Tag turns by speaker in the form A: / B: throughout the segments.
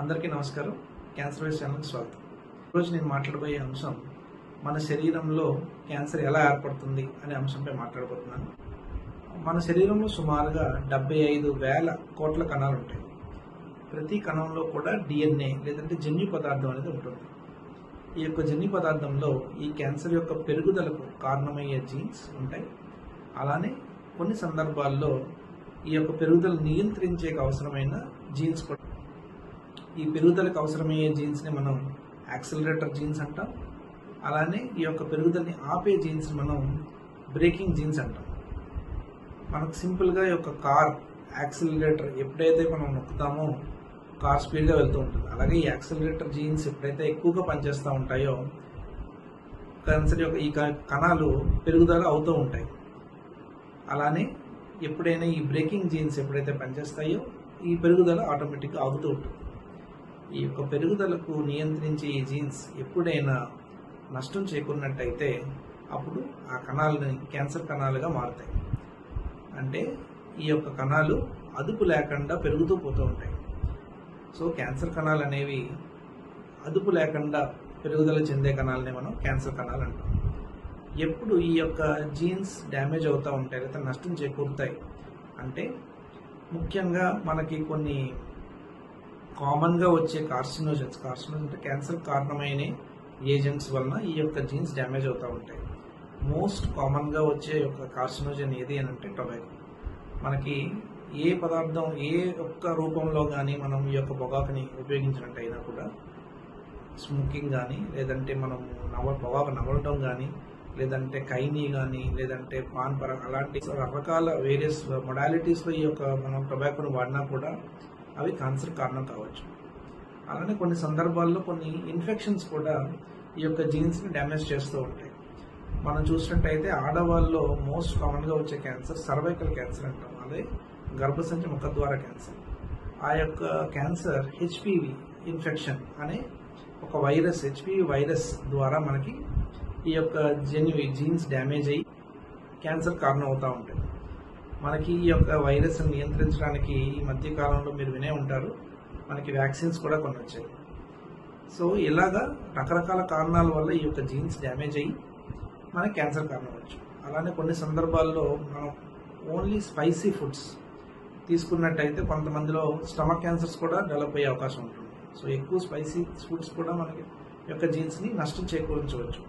A: అందరికీ నమస్కారం. Cancer vice ఛానల్కి స్వాగతం. ఈరోజు నేను మాట్లాడబోయే అంశం మన శరీరంలో క్యాన్సర్ ఎలా ఏర్పడుతుంది అనే అంశంపై మాట్లాడబోతున్నాను. మన శరీరంలో సుమారుగా 75,000 కోట్ల కణాలు ఉంటాయి. ప్రతి కణంలో కూడా DNA లేదంటే జన్యు పదార్థం అనేది ఉంటుంది. ఈ యొక్క జన్యు పదార్థంలో ఈ క్యాన్సర్ యొక్క పెరుగుదలకు కారణమయ్యే జీన్స్ ఉంటాయి. అలానే కొన్ని సందర్భాల్లో ఈ యొక్క పెరుగుదల నియంత్రించే అవసరమైన జీన్స్ కూడా. ఈ పెరుగుదలకు అవసరమయ్యే జీన్స్ని మనం యాక్సిలరేటర్ జీన్స్ అంటాం. అలానే ఈ యొక్క పెరుగుదలని ఆపే జీన్స్ మనం బ్రేకింగ్ జీన్స్ అంటాం. మనకు సింపుల్గా ఈ యొక్క కార్ యాక్సిలరేటర్ ఎప్పుడైతే మనం నొక్కుతామో కార్ స్పీడ్గా వెళ్తూ ఉంటుంది. అలాగే ఈ యాక్సిలరేటర్ జీన్స్ ఎప్పుడైతే ఎక్కువగా పనిచేస్తూ ఉంటాయో క్యాన్సర్ యొక్క ఈ కణాలు పెరుగుదల అవుతూ ఉంటాయి. అలానే ఎప్పుడైనా ఈ బ్రేకింగ్ జీన్స్ ఎప్పుడైతే పనిచేస్తాయో ఈ పెరుగుదల ఆటోమేటిక్గా ఆగుతూ ఉంటుంది. ఈ యొక్క పెరుగుదలకు నియంత్రించే ఈ జీన్స్ ఎప్పుడైనా నష్టం చేకూరినట్టయితే అప్పుడు ఆ కణాలని క్యాన్సర్ కణాలుగా మారుతాయి. అంటే ఈ యొక్క కణాలు అదుపు లేకుండా పెరుగుతూ పోతూ ఉంటాయి. సో క్యాన్సర్ కణాలు అనేవి అదుపు లేకుండా పెరుగుదల చెందే కణాలనే మనం క్యాన్సర్ కణాలు అంటాం. ఎప్పుడు ఈ యొక్క జీన్స్ డ్యామేజ్ అవుతూ ఉంటాయి లేదా నష్టం చేకూరుతాయి అంటే ముఖ్యంగా మనకి కొన్ని కామన్గా వచ్చే కార్సినోజన్స్ అంటే క్యాన్సర్ కారణమైన ఏజెంట్స్ వలన ఈ యొక్క జీన్స్ డ్యామేజ్ అవుతూ ఉంటాయి. మోస్ట్ కామన్గా వచ్చే యొక్క కార్సినోజన్ ఏది అని అంటే టొబాకో. మనకి ఏ పదార్థం ఏ ఒక్క రూపంలో కానీ మనం ఈ యొక్క పొగాకుని ఉపయోగించినట్టయినా కూడా స్మోకింగ్ కానీ లేదంటే మనం పొగాకు నమలడం కానీ లేదంటే కైనీ కానీ లేదంటే పాన్ పరాగ్ అలాంటి రకరకాల వేరియస్ మొడాలిటీస్లో ఈ యొక్క మనం టొబాకోను వాడినా కూడా అవి క్యాన్సర్ కారణం కావచ్చు. అలానే కొన్ని సందర్భాల్లో కొన్ని ఇన్ఫెక్షన్స్ కూడా ఈ యొక్క జీన్స్ని డ్యామేజ్ చేస్తూ ఉంటాయి. మనం చూసినట్టయితే ఆడవాళ్ళలో మోస్ట్ కామన్గా వచ్చే క్యాన్సర్ సర్వైకల్ క్యాన్సర్ అంటాం. అదే గర్భసంచి ముఖద్వార క్యాన్సర్. ఆ యొక్క క్యాన్సర్ HPV ఇన్ఫెక్షన్ అనే ఒక వైరస్ HPV వైరస్ ద్వారా మనకి ఈ యొక్క జీన్స్ డ్యామేజ్ అయ్యి క్యాన్సర్ కారణం అవుతూ ఉంటాయి. మనకి ఈ యొక్క వైరస్ నియంత్రించడానికి ఈ మధ్య కాలంలో మీరు వినే ఉంటారు మనకి వ్యాక్సిన్స్ కూడా కొన్ని వచ్చాయి. సో ఇలాగా రకరకాల కారణాల వల్ల ఈ యొక్క జీన్స్ డ్యామేజ్ అయ్యి మనకి క్యాన్సర్ కారణం అవ్వచ్చు. అలానే కొన్ని సందర్భాల్లో మనం ఓన్లీ స్పైసీ ఫుడ్స్ తీసుకున్నట్టయితే కొంతమందిలో స్టమక్ క్యాన్సర్స్ కూడా డెవలప్ అయ్యే అవకాశం ఉంటుంది. సో ఎక్కువ స్పైసీ ఫుడ్స్ కూడా మనకి యొక్క జీన్స్ని నష్టం చేకూరించవచ్చు.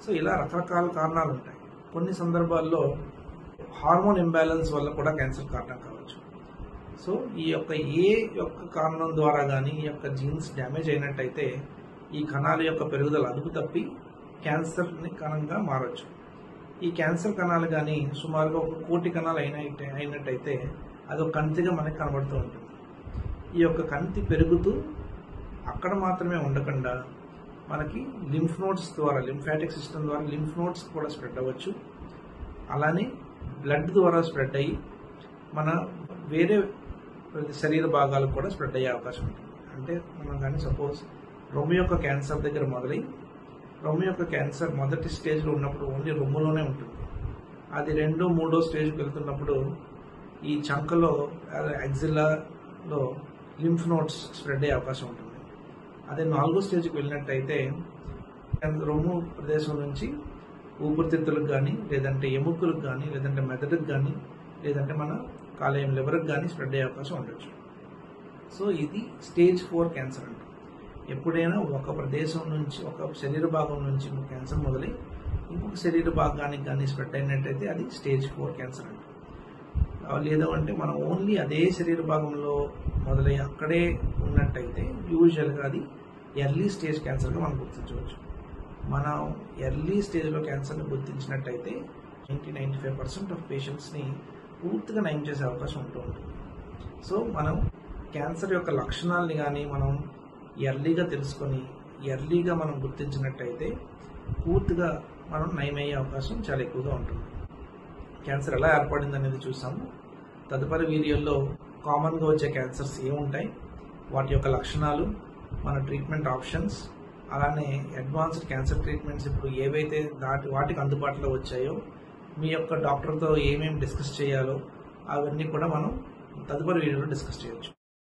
A: సో ఇలా రకరకాల కారణాలు ఉంటాయి. కొన్ని సందర్భాల్లో హార్మోన్ ఇంబ్యాలెన్స్ వల్ల కూడా క్యాన్సర్ కారణం కావచ్చు. సో ఈ యొక్క ఏ యొక్క కారణం ద్వారా కానీ ఈ యొక్క జీన్స్ డ్యామేజ్ అయినట్టయితే ఈ కణాల యొక్క పెరుగుదల అదుపు తప్పి క్యాన్సర్ని కణంగా మారచ్చు. ఈ క్యాన్సర్ కణాలు కానీ సుమారుగా 1 కోటి కణాలు అయినట్టయితే అది ఒక కంతిగా మనకి కనబడుతూ ఉంటుంది. ఈ యొక్క కంతి పెరుగుతూ అక్కడ మాత్రమే ఉండకుండా మనకి లింఫ్ నోడ్స్ ద్వారా లింఫాటిక్ సిస్టమ్ ద్వారా లింఫ్ నోడ్స్ కూడా స్ప్రెడ్ అవ్వచ్చు. అలానే బ్లడ్ ద్వారా స్ప్రెడ్ అయ్యి మన వేరే శరీర భాగాలకు కూడా స్ప్రెడ్ అయ్యే అవకాశం ఉంటుంది. అంటే మనం కానీ సపోజ్ రొమ్ము యొక్క క్యాన్సర్ దగ్గర మొదలై రొమ్ము యొక్క క్యాన్సర్ మొదటి స్టేజ్లో ఉన్నప్పుడు ఓన్లీ రొమ్ములోనే ఉంటుంది. అది 2, 3 స్టేజ్కి వెళ్తున్నప్పుడు ఈ చంకలో యాక్సిల్లాలో లింఫ్ నోడ్స్ స్ప్రెడ్ అయ్యే అవకాశం ఉంటుంది. అదే 4వ స్టేజ్కి వెళ్ళినట్టయితే రొమ్ము ప్రదేశం నుంచి ఊపిరితిత్తులకు కానీ లేదంటే ఎముకలకు కానీ లేదంటే మెదడుకు కానీ లేదంటే మన కాలేయం లివర్కి కానీ స్ప్రెడ్ అయ్యే అవకాశం ఉండొచ్చు. సో ఇది స్టేజ్ 4 క్యాన్సర్ అంటాం. ఎప్పుడైనా ఒక ప్రదేశం నుంచి ఒక శరీర భాగం నుంచి క్యాన్సర్ మొదలై ఇంకొక శరీర భాగానికి కానీ స్ప్రెడ్ అయినట్టయితే అది స్టేజ్ 4 క్యాన్సర్ అంటాం. లేదు అంటే మనం ఓన్లీ అదే శరీర భాగంలో మొదలై అక్కడే ఉన్నట్టయితే యూజువల్గా అది ఎర్లీ స్టేజ్ క్యాన్సర్గా మనం గుర్తించవచ్చు. మనం ఎర్లీ స్టేజ్లో క్యాన్సర్ని గుర్తించినట్టయితే 90-95% ఆఫ్ పేషెంట్స్ని పూర్తిగా నయం చేసే అవకాశం ఉంటూ ఉంటుంది. సో మనం క్యాన్సర్ యొక్క లక్షణాలని కానీ మనం ఎర్లీగా తెలుసుకొని ఎర్లీగా మనం గుర్తించినట్టయితే పూర్తిగా మనం నయమయ్యే అవకాశం చాలా ఎక్కువగా ఉంటుంది. క్యాన్సర్ ఎలా ఏర్పడింది అనేది చూసాము. తదుపరి వీడియోలో కామన్గా వచ్చే క్యాన్సర్స్ ఏముంటాయి, వాటి యొక్క లక్షణాలు, మన ట్రీట్మెంట్ ఆప్షన్స్, అలానే అడ్వాన్స్డ్ క్యాన్సర్ ట్రీట్మెంట్స్ ఇప్పుడు ఏవైతే వాటికి అందుబాటులో వచ్చాయో మీ యొక్క డాక్టర్తో ఏమేమి డిస్కస్ చేయాలో అవన్నీ కూడా మనం తదుపరి వీడియోలో డిస్కస్ చేయొచ్చు.